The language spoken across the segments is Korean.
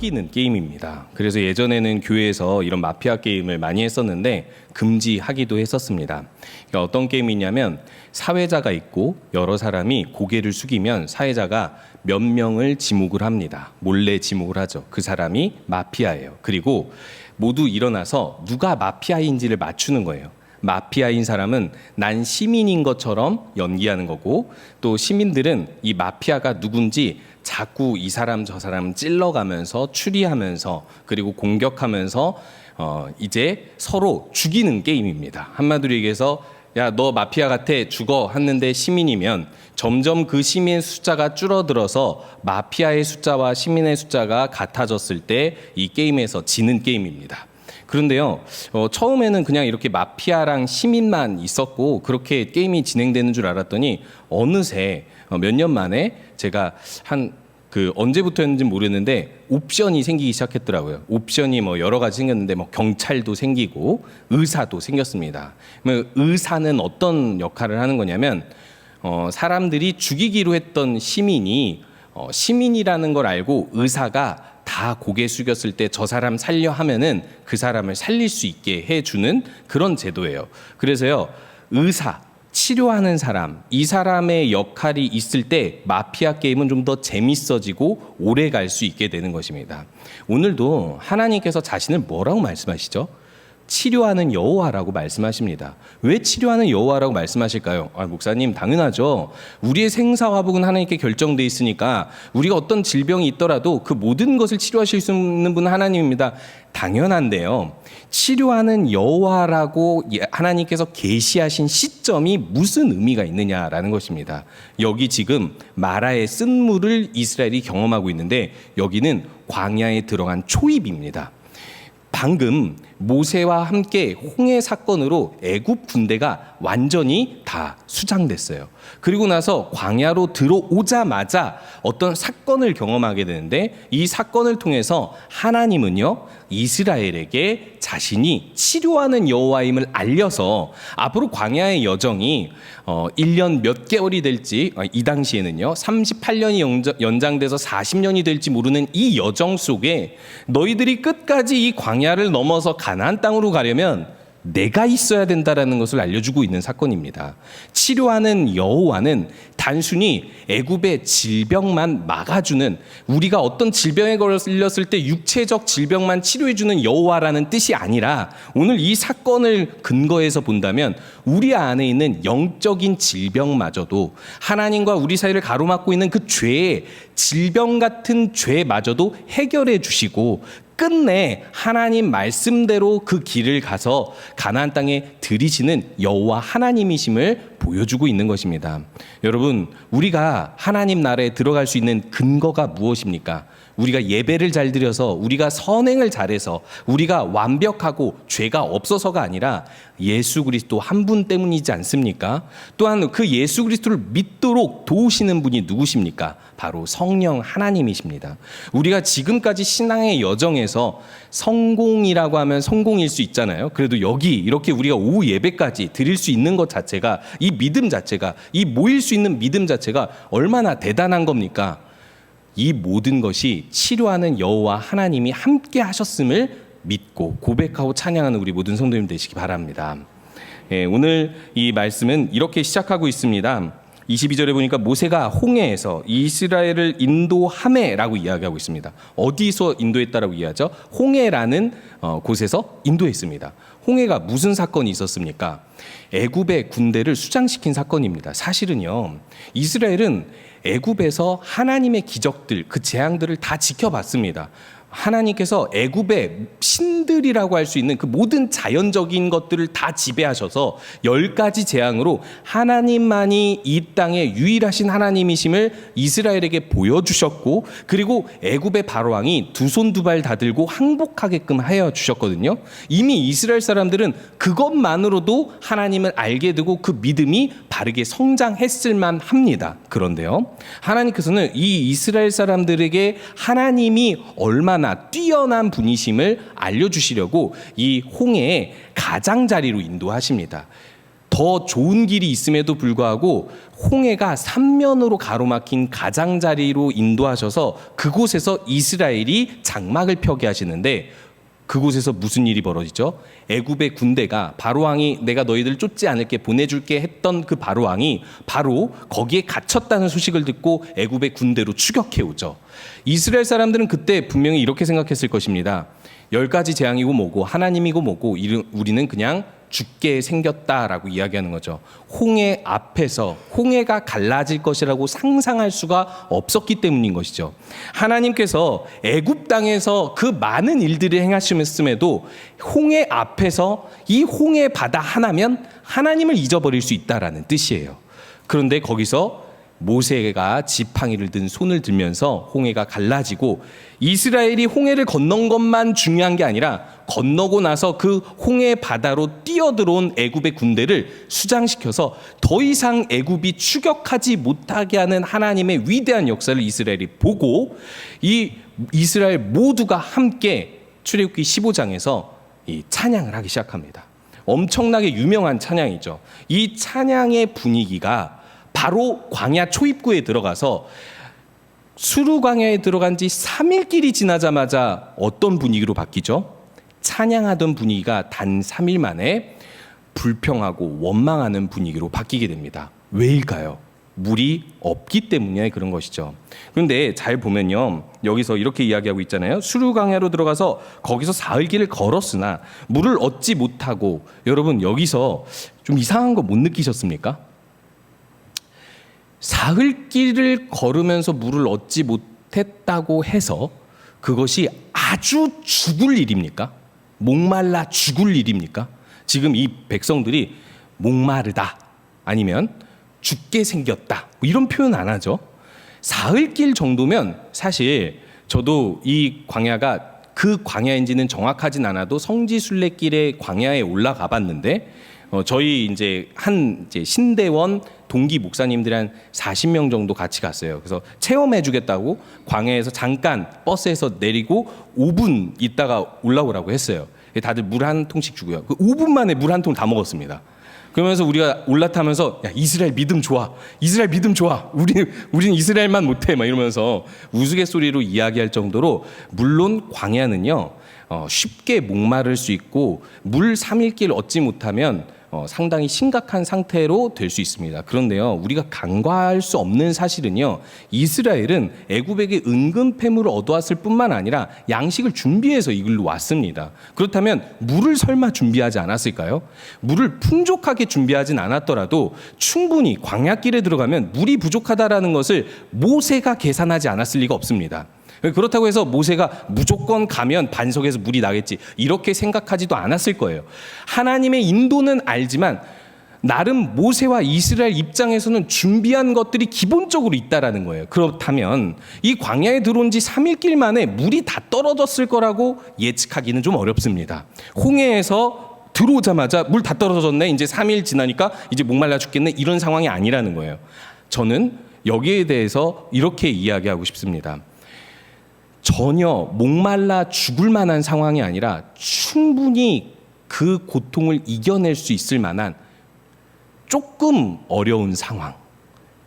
속이는 게임입니다. 그래서 예전에는 교회에서 이런 마피아 게임을 많이 했었는데 금지하기도 했었습니다. 그러니까 어떤 게임이냐면 사회자가 있고 여러 사람이 고개를 숙이면 사회자가 몇 명을 지목을 합니다. 몰래 지목을 하죠. 그 사람이 마피아예요. 그리고 모두 일어나서 누가 마피아인지를 맞추는 거예요. 마피아인 사람은 난 시민인 것처럼 연기하는 거고, 또 시민들은 이 마피아가 누군지 자꾸 이 사람 저 사람 찔러가면서 추리하면서 그리고 공격하면서 이제 서로 죽이는 게임입니다. 한마디로 얘기해서 야, 너 마피아 같아, 죽어 했는데 시민이면 점점 그 시민의 숫자가 줄어들어서 마피아의 숫자와 시민의 숫자가 같아졌을 때 이 게임에서 지는 게임입니다. 그런데요, 처음에는 그냥 이렇게 마피아랑 시민만 있었고 그렇게 게임이 진행되는 줄 알았더니 어느새 몇 년 만에 제가 언제부터였는지 모르는데 옵션이 생기기 시작했더라고요. 옵션이 여러 가지 생겼는데 경찰도 생기고 의사도 생겼습니다. 의사는 어떤 역할을 하는 거냐면 사람들이 죽이기로 했던 시민이 시민이라는 걸 알고 의사가 다 고개 숙였을 때 저 사람 살려 하면은 그 사람을 살릴 수 있게 해주는 그런 제도예요. 그래서요, 의사, 치료하는 사람, 이 사람의 역할이 있을 때 마피아 게임은 좀 더 재밌어지고 오래 갈 수 있게 되는 것입니다. 오늘도 하나님께서 자신을 뭐라고 말씀하시죠? 치료하는 여호와라고 말씀하십니다. 왜 치료하는 여호와라고 말씀하실까요? 목사님, 당연하죠. 우리의 생사화복은 하나님께 결정돼 있으니까 우리가 어떤 질병이 있더라도 그 모든 것을 치료하실 수 있는 분은 하나님입니다. 당연한데요, 치료하는 여호와라고 하나님께서 계시하신 시점이 무슨 의미가 있느냐라는 것입니다. 여기 지금 마라의 쓴물을 이스라엘이 경험하고 있는데 여기는 광야에 들어간 초입입니다. 방금 모세와 함께 홍해 사건으로 애굽 군대가 완전히 다 수장됐어요. 그리고 나서 광야로 들어오자마자 어떤 사건을 경험하게 되는데 이 사건을 통해서 하나님은요, 이스라엘에게 자신이 치료하는 여호와임을 알려서 앞으로 광야의 여정이 1년 몇 개월이 될지, 이 당시에는요 38년이 연장돼서 40년이 될지 모르는 이 여정 속에 너희들이 끝까지 이 광야를 넘어서 가나안 땅으로 가려면 내가 있어야 된다라는 것을 알려주고 있는 사건입니다. 치료하는 여호와는 단순히 애굽의 질병만 막아주는, 우리가 어떤 질병에 걸렸을 때 육체적 질병만 치료해주는 여호와라는 뜻이 아니라 오늘 이 사건을 근거해서 본다면 우리 안에 있는 영적인 질병마저도, 하나님과 우리 사이를 가로막고 있는 그 죄의 질병 같은 죄마저도 해결해 주시고 끝내 하나님 말씀대로 그 길을 가서 가나안 땅에 들이시는 여호와 하나님이심을 보여주고 있는 것입니다. 여러분, 우리가 하나님 나라에 들어갈 수 있는 근거가 무엇입니까? 우리가 예배를 잘 드려서, 우리가 선행을 잘해서, 우리가 완벽하고 죄가 없어서가 아니라 예수 그리스도 한 분 때문이지 않습니까? 또한 그 예수 그리스도를 믿도록 도우시는 분이 누구십니까? 바로 성령 하나님이십니다. 우리가 지금까지 신앙의 여정에서 성공이라고 하면 성공일 수 있잖아요. 그래도 여기 이렇게 우리가 오후 예배까지 드릴 수 있는 것 자체가, 이 믿음 자체가, 이 모일 수 있는 믿음 자체가 얼마나 대단한 겁니까? 이 모든 것이 치료하는 여호와 하나님이 함께 하셨음을 믿고 고백하고 찬양하는 우리 모든 성도님 되시기 바랍니다. 오늘 이 말씀은 이렇게 시작하고 있습니다. 22절에 보니까 모세가 홍해에서 이스라엘을 인도하매라고 이야기하고 있습니다. 어디서 인도했다라고 이야기하죠? 홍해라는 곳에서 인도했습니다. 홍해가 무슨 사건이 있었습니까? 애굽의 군대를 수장시킨 사건입니다. 사실은요, 이스라엘은 애굽에서 하나님의 기적들, 그 재앙들을 다 지켜봤습니다. 하나님께서 애굽의 신들이라고 할 수 있는 그 모든 자연적인 것들을 다 지배하셔서 10가지 재앙으로 하나님만이 이 땅의 유일하신 하나님이심을 이스라엘에게 보여주셨고, 그리고 애굽의 바로왕이 두 손 두 발 다 들고 항복하게끔 하여 주셨거든요. 이미 이스라엘 사람들은 그것만으로도 하나님을 알게 되고 그 믿음이 바르게 성장했을 만합니다. 그런데요, 하나님께서는 이 이스라엘 사람들에게 하나님이 얼마나 뛰어난 분이심을 알려주시려고 이 홍해의 가장자리로 인도하십니다. 더 좋은 길이 있음에도 불구하고 홍해가 삼면으로 가로막힌 가장자리로 인도하셔서 그곳에서 이스라엘이 장막을 펴게 하시는데, 그곳에서 무슨 일이 벌어지죠? 애굽의 군대가, 바로왕이 내가 너희들 쫓지 않을게 보내줄게 했던 그 바로왕이 바로 거기에 갇혔다는 소식을 듣고 애굽의 군대로 추격해 오죠. 이스라엘 사람들은 그때 분명히 이렇게 생각했을 것입니다. 10가지 재앙이고 뭐고 하나님이고 뭐고 우리는 그냥 죽게 생겼다라고 이야기하는 거죠. 홍해 앞에서 홍해가 갈라질 것이라고 상상할 수가 없었기 때문인 것이죠. 하나님께서 애굽 땅에서 그 많은 일들을 행하셨음에도 홍해 앞에서 이 홍해 바다 하나면 하나님을 잊어버릴 수 있다라는 뜻이에요. 그런데 거기서 모세가 지팡이를 든 손을 들면서 홍해가 갈라지고, 이스라엘이 홍해를 건넌 것만 중요한 게 아니라 건너고 나서 그 홍해 바다로 뛰어들어온 애굽의 군대를 수장시켜서 더 이상 애굽이 추격하지 못하게 하는 하나님의 위대한 역사를 이스라엘이 보고, 이 이스라엘 모두가 함께 출애굽기 15장에서 이 찬양을 하기 시작합니다. 엄청나게 유명한 찬양이죠. 이 찬양의 분위기가 바로 광야 초입구에 들어가서, 수르 광야에 들어간 지 3일길이 지나자마자 어떤 분위기로 바뀌죠? 찬양하던 분위기가 단 3일 만에 불평하고 원망하는 분위기로 바뀌게 됩니다. 왜일까요? 물이 없기 때문에 그런 것이죠. 그런데 잘 보면요, 여기서 이렇게 이야기하고 있잖아요. 수르 광야로 들어가서 거기서 사흘길을 걸었으나 물을 얻지 못하고. 여러분, 여기서 좀 이상한 거 못 느끼셨습니까? 사흘길을 걸으면서 물을 얻지 못했다고 해서 그것이 아주 죽을 일입니까? 목말라 죽을 일입니까? 지금 이 백성들이 목마르다, 아니면 죽게 생겼다, 이런 표현 안 하죠. 사흘길 정도면, 사실 저도 이 광야가 그 광야인지는 정확하진 않아도 성지순례길의 광야에 올라가 봤는데, 저희 이제 신대원 동기 목사님들이 한 40명 정도 같이 갔어요. 그래서 체험해주겠다고 광야에서 잠깐 버스에서 내리고 5분 있다가 올라오라고 했어요. 다들 물 한 통씩 주고요. 그 5분 만에 물 한 통 다 먹었습니다. 그러면서 우리가 올라타면서, 야, 이스라엘 믿음 좋아, 이스라엘 믿음 좋아, 우리는 이스라엘만 못해, 막 이러면서 우스갯소리로 이야기할 정도로, 물론 광야는요 쉽게 목마를 수 있고 물 3일길 얻지 못하면 상당히 심각한 상태로 될 수 있습니다. 그런데요, 우리가 간과할 수 없는 사실은요, 이스라엘은 애굽에게 은근 폐물을 얻어왔을 뿐만 아니라 양식을 준비해서 이글로 왔습니다. 그렇다면 물을 설마 준비하지 않았을까요? 물을 풍족하게 준비하진 않았더라도 충분히 광야길에 들어가면 물이 부족하다라는 것을 모세가 계산하지 않았을 리가 없습니다. 그렇다고 해서 모세가 무조건 가면 반석에서 물이 나겠지, 이렇게 생각하지도 않았을 거예요. 하나님의 인도는 알지만 나름 모세와 이스라엘 입장에서는 준비한 것들이 기본적으로 있다라는 거예요. 그렇다면 이 광야에 들어온 지 3일길 만에 물이 다 떨어졌을 거라고 예측하기는 좀 어렵습니다. 홍해에서 들어오자마자 물 다 떨어졌네, 이제 3일 지나니까 이제 목말라 죽겠네, 이런 상황이 아니라는 거예요. 저는 여기에 대해서 이렇게 이야기하고 싶습니다. 전혀 목말라 죽을 만한 상황이 아니라 충분히 그 고통을 이겨낼 수 있을 만한 조금 어려운 상황,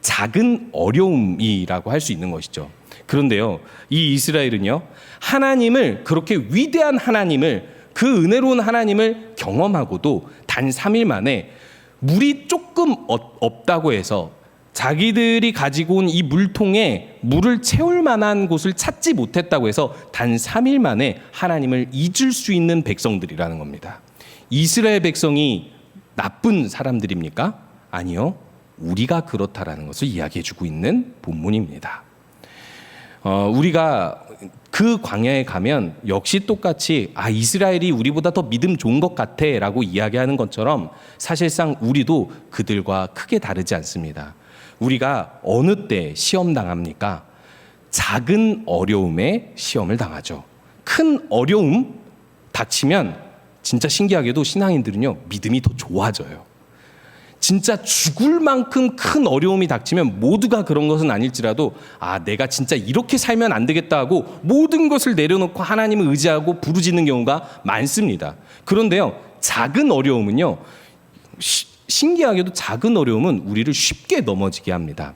작은 어려움이라고 할 수 있는 것이죠. 그런데요, 이 이스라엘은요, 하나님을, 그렇게 위대한 하나님을, 그 은혜로운 하나님을 경험하고도 단 3일 만에 물이 조금 없다고 해서 자기들이 가지고 온 이 물통에 물을 채울 만한 곳을 찾지 못했다고 해서 단 3일 만에 하나님을 잊을 수 있는 백성들이라는 겁니다. 이스라엘 백성이 나쁜 사람들입니까? 아니요. 우리가 그렇다라는 것을 이야기해주고 있는 본문입니다. 우리가 그 광야에 가면 역시 똑같이 이스라엘이 우리보다 더 믿음 좋은 것 같아 라고 이야기하는 것처럼 사실상 우리도 그들과 크게 다르지 않습니다. 우리가 어느 때 시험 당합니까? 작은 어려움에 시험을 당하죠. 큰 어려움 닥치면 진짜 신기하게도 신앙인들은요, 믿음이 더 좋아져요. 진짜 죽을 만큼 큰 어려움이 닥치면 모두가 그런 것은 아닐지라도 내가 진짜 이렇게 살면 안 되겠다 하고 모든 것을 내려놓고 하나님을 의지하고 부르짖는 경우가 많습니다. 그런데요, 작은 어려움은요, 신기하게도 작은 어려움은 우리를 쉽게 넘어지게 합니다.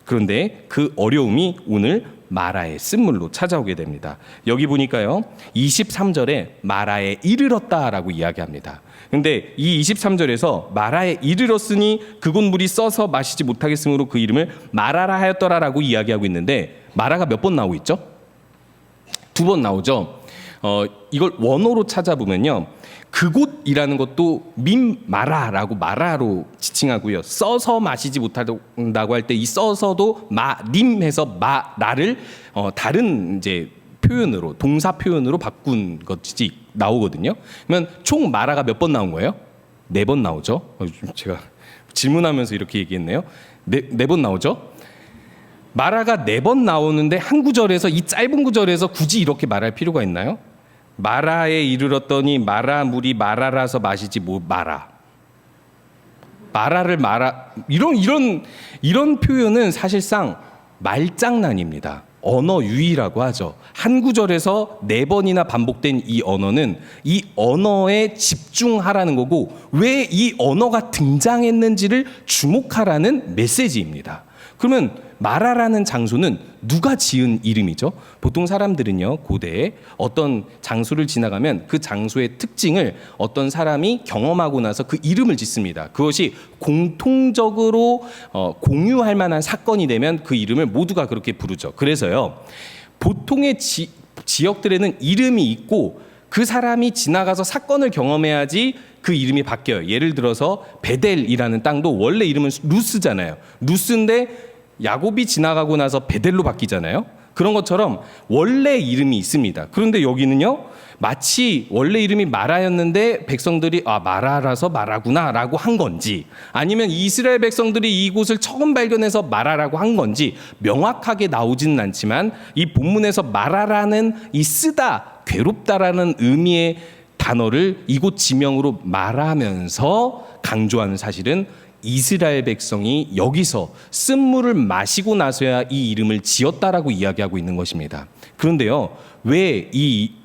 그런데 그 어려움이 오늘 마라의 쓴물로 찾아오게 됩니다. 여기 보니까요, 23절에 마라에 이르렀다라고 이야기합니다. 근데 이 23절에서 마라에 이르렀으니 그곳 물이 써서 마시지 못하겠으므로 그 이름을 마라라 하였더라라고 이야기하고 있는데, 마라가 몇 번 나오고 있죠? 2번 나오죠. 이걸 원어로 찾아보면요, 그곳이라는 것도 민마라라고 마라로 지칭하고요. 써서 마시지 못한다고 할 때 이 써서도 마림해서 마라를 다른 이제 표현으로, 동사 표현으로 바꾼 것이 나오거든요. 그러면 총 마라가 몇 번 나온 거예요? 4번 나오죠. 제가 질문하면서 이렇게 얘기했네요. 네 번 나오죠. 마라가 4번 나오는데 한 구절에서, 이 짧은 구절에서 굳이 이렇게 말할 필요가 있나요? 마라에 이르렀더니 마라 물이 마라라서 마시지 뭐 마라. 마라를 마라, 이런 표현은 사실상 말장난입니다. 언어 유희라고 하죠. 한 구절에서 4번이나 반복된 이 언어는 이 언어에 집중하라는 거고, 왜 이 언어가 등장했는지를 주목하라는 메시지입니다. 그러면 마라라는 장소는 누가 지은 이름이죠? 보통 사람들은요, 고대에 어떤 장소를 지나가면 그 장소의 특징을 어떤 사람이 경험하고 나서 그 이름을 짓습니다. 그것이 공통적으로 공유할 만한 사건이 되면 그 이름을 모두가 그렇게 부르죠. 그래서요, 보통의 지역들에는 이름이 있고 그 사람이 지나가서 사건을 경험해야지 그 이름이 바뀌어요. 예를 들어서 베델이라는 땅도 원래 이름은 루스잖아요. 루스인데 야곱이 지나가고 나서 베델로 바뀌잖아요. 그런 것처럼 원래 이름이 있습니다. 그런데 여기는요, 마치 원래 이름이 마라였는데 백성들이 마라라서 마라구나 라고 한 건지, 아니면 이스라엘 백성들이 이곳을 처음 발견해서 마라라고 한 건지 명확하게 나오지는 않지만, 이 본문에서 마라라는 이 쓰다, 괴롭다라는 의미의 단어를 이곳 지명으로 말하면서 강조하는 사실은 이스라엘 백성이 여기서 쓴물을 마시고 나서야 이 이름을 지었다라고 이야기하고 있는 것입니다. 그런데요, 왜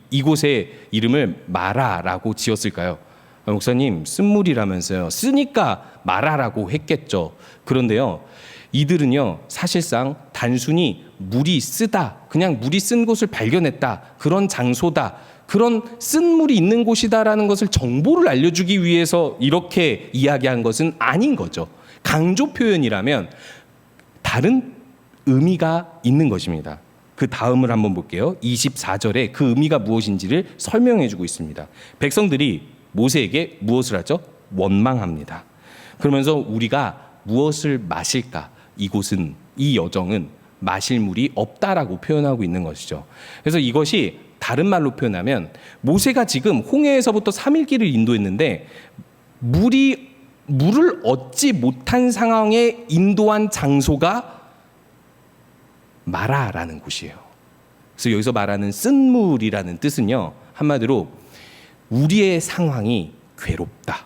이곳의 이름을 마라라고 지었을까요? 목사님, 쓴물이라면서요. 쓰니까 마라라고 했겠죠. 그런데요, 이들은요, 사실상 단순히 물이 쓰다, 그냥 물이 쓴 곳을 발견했다, 그런 장소다, 그런 쓴 물이 있는 곳이다라는 것을 정보를 알려주기 위해서 이렇게 이야기한 것은 아닌 거죠. 강조 표현이라면 다른 의미가 있는 것입니다. 그 다음을 한번 볼게요. 24절에 그 의미가 무엇인지를 설명해 주고 있습니다. 백성들이 모세에게 무엇을 하죠? 원망합니다. 그러면서 우리가 무엇을 마실까? 이곳은, 이 여정은 마실 물이 없다라고 표현하고 있는 것이죠. 그래서 이것이 다른 말로 표현하면, 모세가 지금 홍해에서부터 3일 길을 인도했는데 물을 얻지 못한 상황에 인도한 장소가 마라라는 곳이에요. 그래서 여기서 말하는 쓴물이라는 뜻은요, 한마디로 우리의 상황이 괴롭다,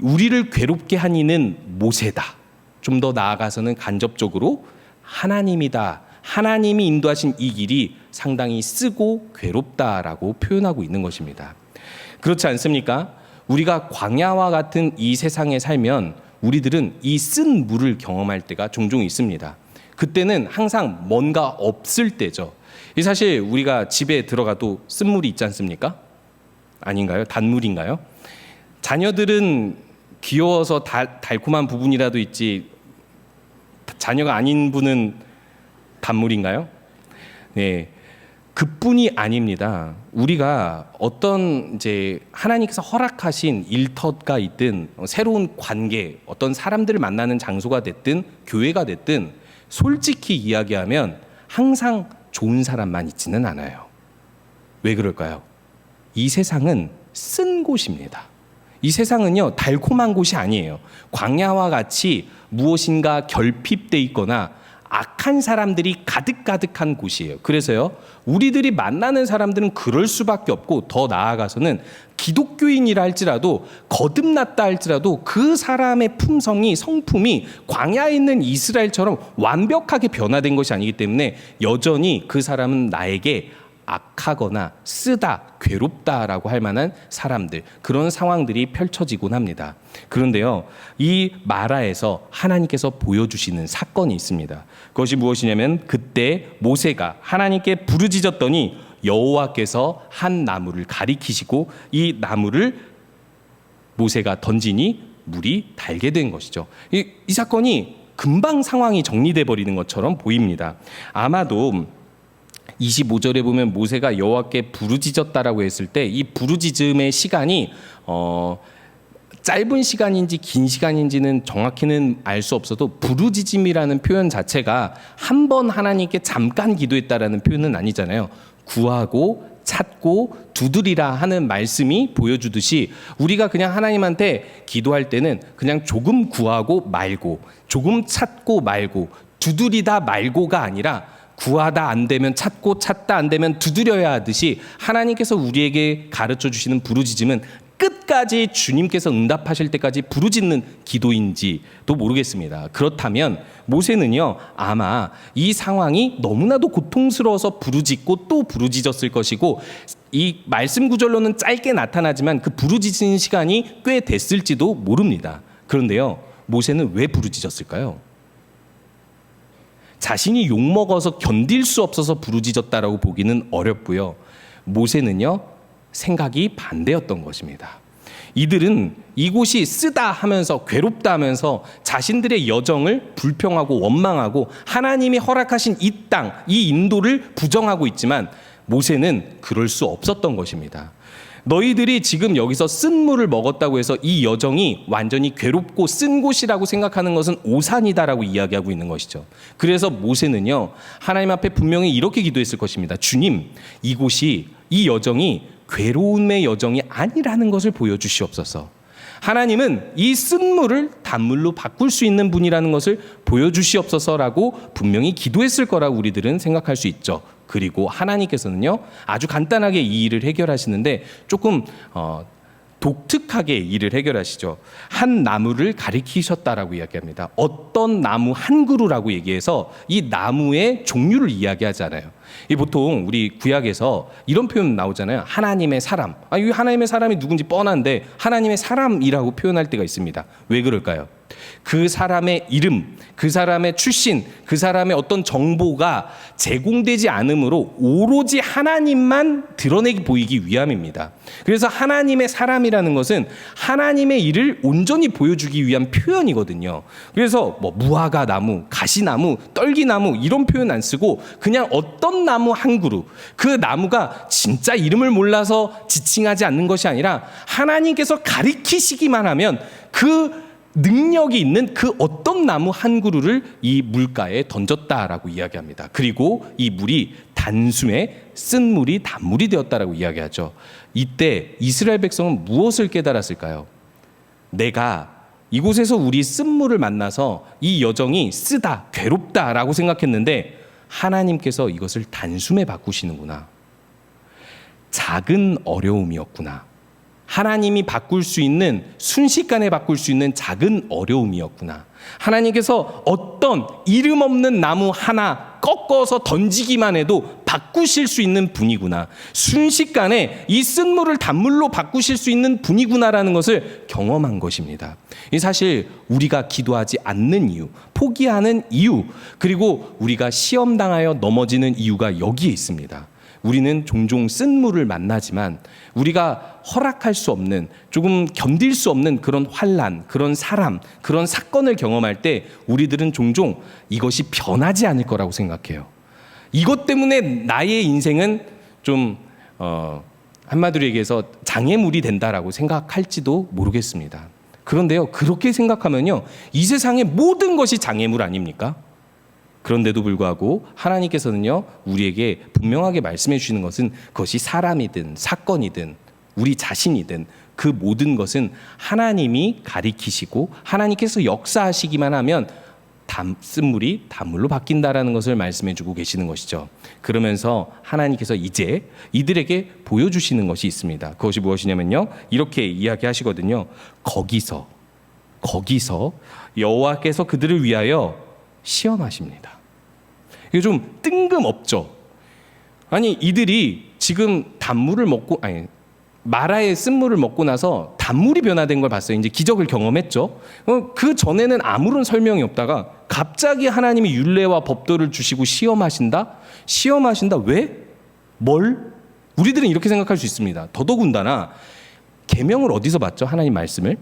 우리를 괴롭게 한 이는 모세다, 좀 더 나아가서는 간접적으로 하나님이다, 하나님이 인도하신 이 길이 상당히 쓰고 괴롭다라고 표현하고 있는 것입니다. 그렇지 않습니까? 우리가 광야와 같은 이 세상에 살면 우리들은 이 쓴 물을 경험할 때가 종종 있습니다. 그때는 항상 뭔가 없을 때죠. 사실 우리가 집에 들어가도 쓴물이 있지 않습니까? 아닌가요? 단물인가요? 자녀들은 귀여워서 달콤한 부분이라도 있지, 자녀가 아닌 분은 단물인가요? 네, 그뿐이 아닙니다. 우리가 어떤 이제 하나님께서 허락하신 일터가 있든, 새로운 관계, 어떤 사람들을 만나는 장소가 됐든, 교회가 됐든, 솔직히 이야기하면 항상 좋은 사람만 있지는 않아요. 왜 그럴까요? 이 세상은 쓴 곳입니다. 이 세상은요, 달콤한 곳이 아니에요. 광야와 같이 무엇인가 결핍돼 있거나 악한 사람들이 가득가득한 곳이에요. 그래서요, 우리들이 만나는 사람들은 그럴 수밖에 없고, 더 나아가서는 기독교인이라 할지라도, 거듭났다 할지라도 그 사람의 품성이, 성품이 광야에 있는 이스라엘처럼 완벽하게 변화된 것이 아니기 때문에 여전히 그 사람은 나에게 악하거나 쓰다, 괴롭다라고 할 만한 사람들, 그런 상황들이 펼쳐지곤 합니다. 그런데요, 이 마라에서 하나님께서 보여주시는 사건이 있습니다. 그것이 무엇이냐면 그때 모세가 하나님께 부르짖었더니 여호와께서 한 나무를 가리키시고 이 나무를 모세가 던지니 물이 달게 된 것이죠. 이 사건이 금방 상황이 정리돼 버리는 것처럼 보입니다. 아마도 25절에 보면 모세가 여호와께 부르짖었다라고 했을 때 이 부르짖음의 시간이 짧은 시간인지 긴 시간인지는 정확히는 알 수 없어도 부르짖음이라는 표현 자체가 한 번 하나님께 잠깐 기도했다라는 표현은 아니잖아요. 구하고 찾고 두드리라 하는 말씀이 보여주듯이 우리가 그냥 하나님한테 기도할 때는 그냥 조금 구하고 말고 조금 찾고 말고 두드리다 말고가 아니라 구하다 안 되면 찾고 찾다 안 되면 두드려야 하듯이 하나님께서 우리에게 가르쳐 주시는 부르짖음은 끝까지 주님께서 응답하실 때까지 부르짖는 기도인지도 모르겠습니다. 그렇다면 모세는요, 아마 이 상황이 너무나도 고통스러워서 부르짖고 또 부르짖었을 것이고 이 말씀 구절로는 짧게 나타나지만 그 부르짖는 시간이 꽤 됐을지도 모릅니다. 그런데요, 모세는 왜 부르짖었을까요? 자신이 욕먹어서 견딜 수 없어서 부르짖었다라고 보기는 어렵고요. 모세는요, 생각이 반대였던 것입니다. 이들은 이곳이 쓰다 하면서 괴롭다 하면서 자신들의 여정을 불평하고 원망하고 하나님이 허락하신 이 땅, 이 인도를 부정하고 있지만 모세는 그럴 수 없었던 것입니다. 너희들이 지금 여기서 쓴 물을 먹었다고 해서 이 여정이 완전히 괴롭고 쓴 곳이라고 생각하는 것은 오산이다라고 이야기하고 있는 것이죠. 그래서 모세는요, 하나님 앞에 분명히 이렇게 기도했을 것입니다. 주님, 이곳이, 이 여정이 괴로움의 여정이 아니라는 것을 보여주시옵소서. 하나님은 이 쓴 물을 단물로 바꿀 수 있는 분이라는 것을 보여주시옵소서라고 분명히 기도했을 거라고 우리들은 생각할 수 있죠. 그리고 하나님께서는요, 아주 간단하게 이 일을 해결하시는데 조금 독특하게 일을 해결하시죠. 한 나무를 가리키셨다라고 이야기합니다. 어떤 나무 한 그루라고 얘기해서 이 나무의 종류를 이야기하잖아요. 이 보통 우리 구약에서 이런 표현 나오잖아요. 하나님의 사람. 이 하나님의 사람이 누군지 뻔한데 하나님의 사람이라고 표현할 때가 있습니다. 왜 그럴까요? 그 사람의 이름, 그 사람의 출신, 그 사람의 어떤 정보가 제공되지 않으므로 오로지 하나님만 드러내기 보이기 위함입니다. 그래서 하나님의 사람이라는 것은 하나님의 일을 온전히 보여주기 위한 표현이거든요. 그래서 뭐 무화과 나무, 가시나무, 떨기나무 이런 표현 안 쓰고 그냥 어떤 나무 한 그루, 그 나무가 진짜 이름을 몰라서 지칭하지 않는 것이 아니라 하나님께서 가리키시기만 하면 그 능력이 있는 그 어떤 나무 한 그루를 이 물가에 던졌다라고 이야기합니다. 그리고 이 물이 단숨에 쓴 물이 단물이 되었다라고 이야기하죠. 이때 이스라엘 백성은 무엇을 깨달았을까요? 내가 이곳에서 우리 쓴 물을 만나서 이 여정이 쓰다, 괴롭다라고 생각했는데 하나님께서 이것을 단숨에 바꾸시는구나. 작은 어려움이었구나. 하나님이 바꿀 수 있는, 순식간에 바꿀 수 있는 작은 어려움이었구나. 하나님께서 어떤 이름 없는 나무 하나 꺾어서 던지기만 해도 바꾸실 수 있는 분이구나. 순식간에 이 쓴 물을 단물로 바꾸실 수 있는 분이구나라는 것을 경험한 것입니다. 이 사실 우리가 기도하지 않는 이유, 포기하는 이유, 그리고 우리가 시험당하여 넘어지는 이유가 여기에 있습니다. 우리는 종종 쓴 물을 만나지만 우리가 허락할 수 없는, 조금 견딜 수 없는 그런 환난, 그런 사람, 그런 사건을 경험할 때 우리들은 종종 이것이 변하지 않을 거라고 생각해요. 이것 때문에 나의 인생은 좀 한마디로 얘기해서 장애물이 된다라고 생각할지도 모르겠습니다. 그런데요, 그렇게 생각하면요, 이 세상의 모든 것이 장애물 아닙니까? 그런데도 불구하고 하나님께서는요, 우리에게 분명하게 말씀해 주시는 것은 그것이 사람이든 사건이든 우리 자신이든 그 모든 것은 하나님이 가리키시고 하나님께서 역사하시기만 하면 쓴물이 단물로 바뀐다라는 것을 말씀해 주고 계시는 것이죠. 그러면서 하나님께서 이제 이들에게 보여주시는 것이 있습니다. 그것이 무엇이냐면요, 이렇게 이야기하시거든요. 거기서 여호와께서 그들을 위하여 시험하십니다. 이게 좀 뜬금없죠. 아니 이들이 지금 단물을 먹고 마라의 쓴물을 먹고 나서 단물이 변화된 걸 봤어요. 이제 기적을 경험했죠. 그 전에는 아무런 설명이 없다가 갑자기 하나님이 율례와 법도를 주시고 시험하신다? 왜? 뭘? 우리들은 이렇게 생각할 수 있습니다. 더더군다나 계명을 어디서 받죠? 하나님 말씀을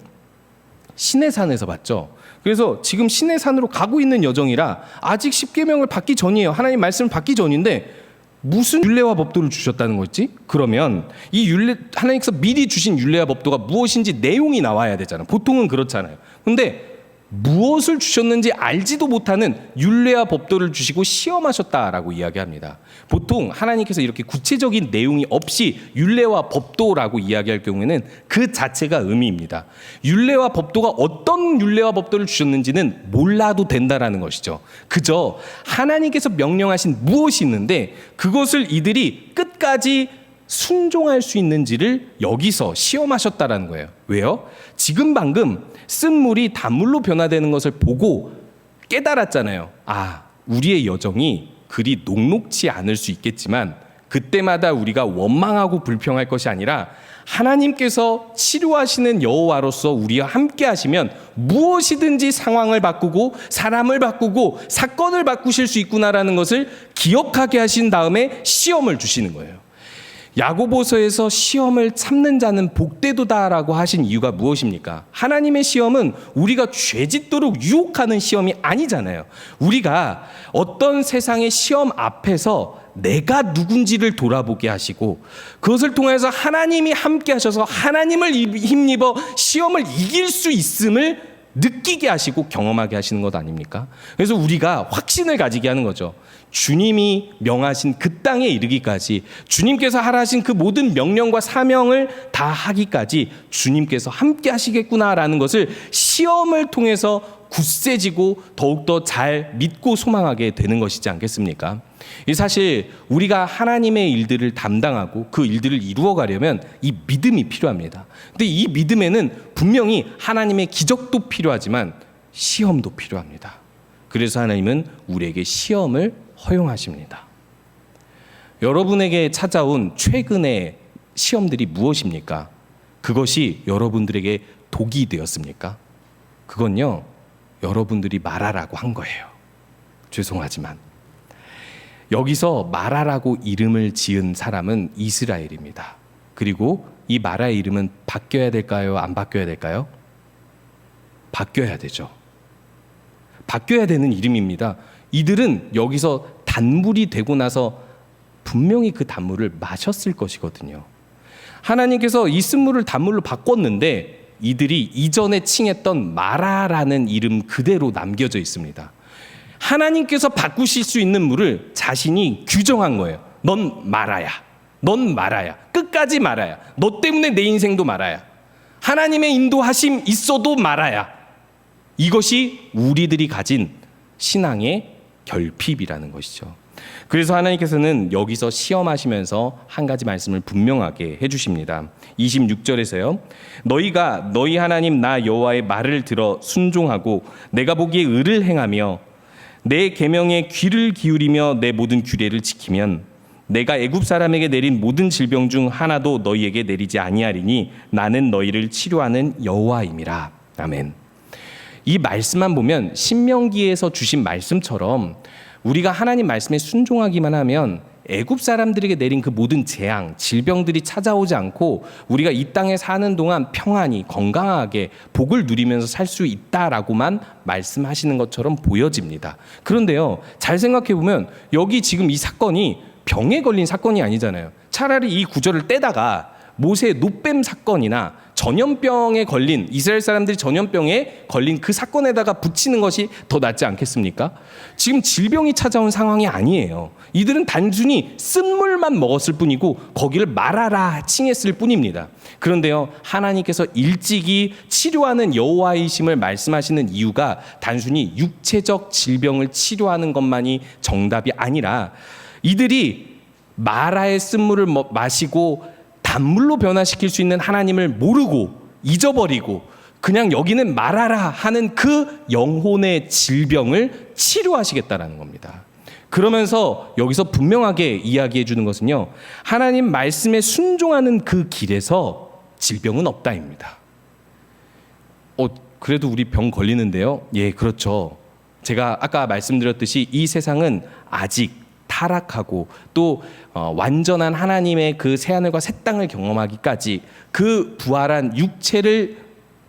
시내산에서 받죠. 그래서 지금 시내산으로 가고 있는 여정이라 아직 십계명을 받기 전이에요. 하나님 말씀을 받기 전인데 무슨 율례와 법도를 주셨다는 거지? 그러면 이 율례, 하나님께서 미리 주신 율례와 법도가 무엇인지 내용이 나와야 되잖아요. 보통은 그렇잖아요. 근데 무엇을 주셨는지 알지도 못하는 율례와 법도를 주시고 시험하셨다라고 이야기합니다. 보통 하나님께서 이렇게 구체적인 내용이 없이 율례와 법도라고 이야기할 경우에는 그 자체가 의미입니다. 율례와 법도가 어떤 율례와 법도를 주셨는지는 몰라도 된다라는 것이죠. 그저 하나님께서 명령하신 무엇이 있는데 그것을 이들이 끝까지 순종할 수 있는지를 여기서 시험하셨다라는 거예요. 왜요? 지금 방금 쓴물이 단물로 변화되는 것을 보고 깨달았잖아요. 우리의 여정이 그리 녹록지 않을 수 있겠지만 그때마다 우리가 원망하고 불평할 것이 아니라 하나님께서 치료하시는 여호와로서 우리와 함께 하시면 무엇이든지 상황을 바꾸고 사람을 바꾸고 사건을 바꾸실 수 있구나라는 것을 기억하게 하신 다음에 시험을 주시는 거예요. 야고보서에서 시험을 참는 자는 복되도다라고 하신 이유가 무엇입니까? 하나님의 시험은 우리가 죄짓도록 유혹하는 시험이 아니잖아요. 우리가 어떤 세상의 시험 앞에서 내가 누군지를 돌아보게 하시고 그것을 통해서 하나님이 함께 하셔서 하나님을 힘입어 시험을 이길 수 있음을 느끼게 하시고 경험하게 하시는 것 아닙니까? 그래서 우리가 확신을 가지게 하는 거죠. 주님이 명하신 그 땅에 이르기까지, 주님께서 하라신 그 모든 명령과 사명을 다 하기까지 주님께서 함께 하시겠구나라는 것을 시험을 통해서 굳세지고 더욱더 잘 믿고 소망하게 되는 것이지 않겠습니까? 사실 우리가 하나님의 일들을 담당하고 그 일들을 이루어가려면 이 믿음이 필요합니다. 근데 이 믿음에는 분명히 하나님의 기적도 필요하지만 시험도 필요합니다. 그래서 하나님은 우리에게 시험을 허용하십니다. 여러분에게 찾아온 최근의 시험들이 무엇입니까? 그것이 여러분들에게 독이 되었습니까? 그건요, 여러분들이 말하라고 한 거예요. 죄송하지만 여기서 마라라고 이름을 지은 사람은 이스라엘입니다. 그리고 이 마라의 이름은 바뀌어야 될까요? 안 바뀌어야 될까요? 바뀌어야 되죠. 바뀌어야 되는 이름입니다. 이들은 여기서 단물이 되고 나서 분명히 그 단물을 마셨을 것이거든요. 하나님께서 이 쓴물을 단물로 바꿨는데 이들이 이전에 칭했던 마라라는 이름 그대로 남겨져 있습니다. 하나님께서 바꾸실 수 있는 물을 자신이 규정한 거예요. 넌 말아야. 넌 말아야. 끝까지 말아야. 너 때문에 내 인생도 말아야. 하나님의 인도하심 있어도 말아야. 이것이 우리들이 가진 신앙의 결핍이라는 것이죠. 그래서 하나님께서는 여기서 시험하시면서 한 가지 말씀을 분명하게 해주십니다. 26절에서요. 너희가 너희 하나님 나 여호와의 말을 들어 순종하고 내가 보기에 의를 행하며 내 계명에 귀를 기울이며 내 모든 규례를 지키면 내가 애굽 사람에게 내린 모든 질병 중 하나도 너희에게 내리지 아니하리니 나는 너희를 치료하는 여호와임이라. 아멘. 이 말씀만 보면 신명기에서 주신 말씀처럼 우리가 하나님 말씀에 순종하기만 하면 애굽 사람들에게 내린 그 모든 재앙, 질병들이 찾아오지 않고 우리가 이 땅에 사는 동안 평안히 건강하게 복을 누리면서 살 수 있다라고만 말씀하시는 것처럼 보여집니다. 그런데요, 잘 생각해 보면 여기 지금 이 사건이 병에 걸린 사건이 아니잖아요. 차라리 이 구절을 떼다가 모세의 노뱀 사건이나 전염병에 걸린 이스라엘 사람들이 전염병에 걸린 그 사건에다가 붙이는 것이 더 낫지 않겠습니까? 지금 질병이 찾아온 상황이 아니에요. 이들은 단순히 쓴물만 먹었을 뿐이고 거기를 말하라 칭했을 뿐입니다. 그런데요, 하나님께서 일찍이 치료하는 여호와이심을 말씀하시는 이유가 단순히 육체적 질병을 치료하는 것만이 정답이 아니라 이들이 마라의 쓴물을 마시고 단물로 변화시킬 수 있는 하나님을 모르고 잊어버리고 그냥 여기는 말하라 하는 그 영혼의 질병을 치료하시겠다라는 겁니다. 그러면서 여기서 분명하게 이야기해 주는 것은요, 하나님 말씀에 순종하는 그 길에서 질병은 없다입니다. 그래도 우리 병 걸리는데요? 예, 그렇죠. 제가 아까 말씀드렸듯이 이 세상은 아직 타락하고 또 완전한 하나님의 그 새하늘과 새 땅을 경험하기까지, 그 부활한 육체를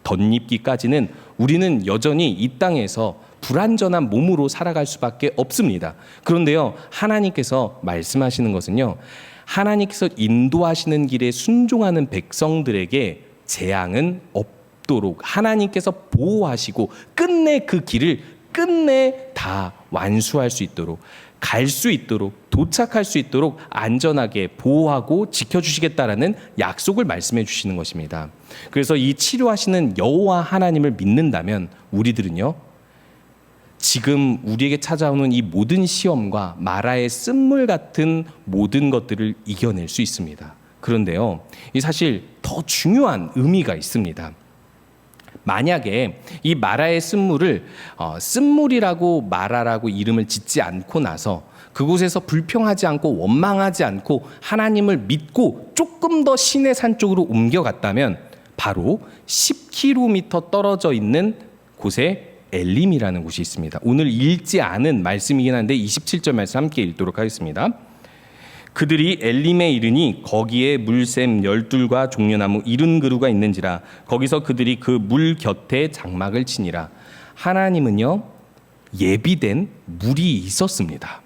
덧입기까지는 우리는 여전히 이 땅에서 불완전한 몸으로 살아갈 수밖에 없습니다. 그런데요, 하나님께서 말씀하시는 것은요, 하나님께서 인도하시는 길에 순종하는 백성들에게 재앙은 없도록 하나님께서 보호하시고 끝내 그 길을 끝내 다 완수할 수 있도록, 갈 수 있도록, 도착할 수 있도록 안전하게 보호하고 지켜주시겠다라는 약속을 말씀해 주시는 것입니다. 그래서 이 치료하시는 여호와 하나님을 믿는다면 우리들은요, 지금 우리에게 찾아오는 이 모든 시험과 마라의 쓴물 같은 모든 것들을 이겨낼 수 있습니다. 그런데요, 이 사실 더 중요한 의미가 있습니다. 만약에 이 마라의 쓴물을 쓴물이라고 마라라고 이름을 짓지 않고 나서 그곳에서 불평하지 않고 원망하지 않고 하나님을 믿고 조금 더 시내 산 쪽으로 옮겨갔다면 바로 10km 떨어져 있는 곳에 엘림이라는 곳이 있습니다. 오늘 읽지 않은 말씀이긴 한데 27절 말씀 함께 읽도록 하겠습니다. 그들이 엘림에 이르니 거기에 물샘 12과 종려나무 70그루가 있는지라 거기서 그들이 그 물 곁에 장막을 치니라. 하나님은요, 예비된 물이 있었습니다.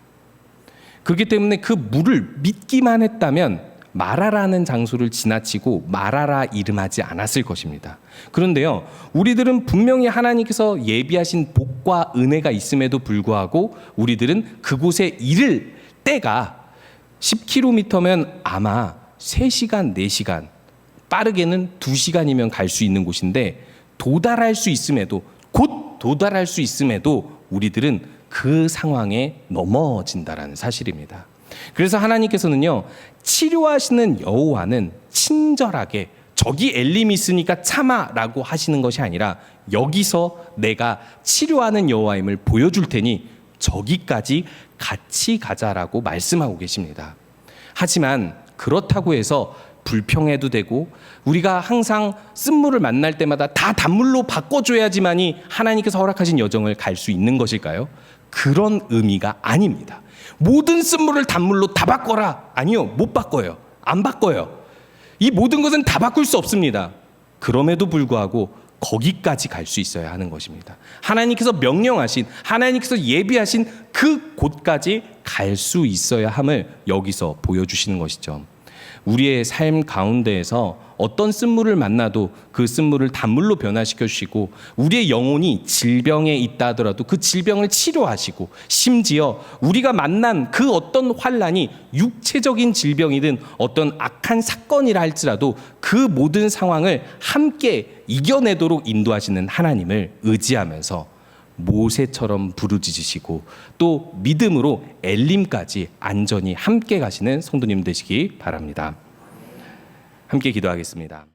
그렇기 때문에 그 물을 믿기만 했다면 마라라는 장소를 지나치고 마라라 이름하지 않았을 것입니다. 그런데요, 우리들은 분명히 하나님께서 예비하신 복과 은혜가 있음에도 불구하고 우리들은 그곳에 이를 때가 10km면 아마 3시간, 4시간, 빠르게는 2시간이면 갈 수 있는 곳인데 도달할 수 있음에도, 곧 도달할 수 있음에도 우리들은 그 상황에 넘어진다라는 사실입니다. 그래서 하나님께서는요, 치료하시는 여호와는 친절하게 저기 엘림이 있으니까 참아라고 하시는 것이 아니라 여기서 내가 치료하는 여호와임을 보여줄 테니 저기까지 같이 가자라고 말씀하고 계십니다. 하지만 그렇다고 해서 불평해도 되고 우리가 항상 쓴물을 만날 때마다 다 단물로 바꿔줘야지만이 하나님께서 허락하신 여정을 갈 수 있는 것일까요? 그런 의미가 아닙니다. 모든 쓴물을 단물로 다 바꿔라. 아니요, 못 바꿔요. 안 바꿔요. 이 모든 것은 다 바꿀 수 없습니다. 그럼에도 불구하고 거기까지 갈 수 있어야 하는 것입니다. 하나님께서 명령하신, 하나님께서 예비하신 그 곳까지 갈 수 있어야 함을 여기서 보여주시는 것이죠. 우리의 삶 가운데에서 어떤 쓴물을 만나도 그 쓴물을 단물로 변화시켜 주시고, 우리의 영혼이 질병에 있다 하더라도 그 질병을 치료하시고, 심지어 우리가 만난 그 어떤 환난이 육체적인 질병이든 어떤 악한 사건이라 할지라도 그 모든 상황을 함께 이겨내도록 인도하시는 하나님을 의지하면서 모세처럼 부르짖으시고 또 믿음으로 엘림까지 안전히 함께 가시는 성도님 되시기 바랍니다. 함께 기도하겠습니다.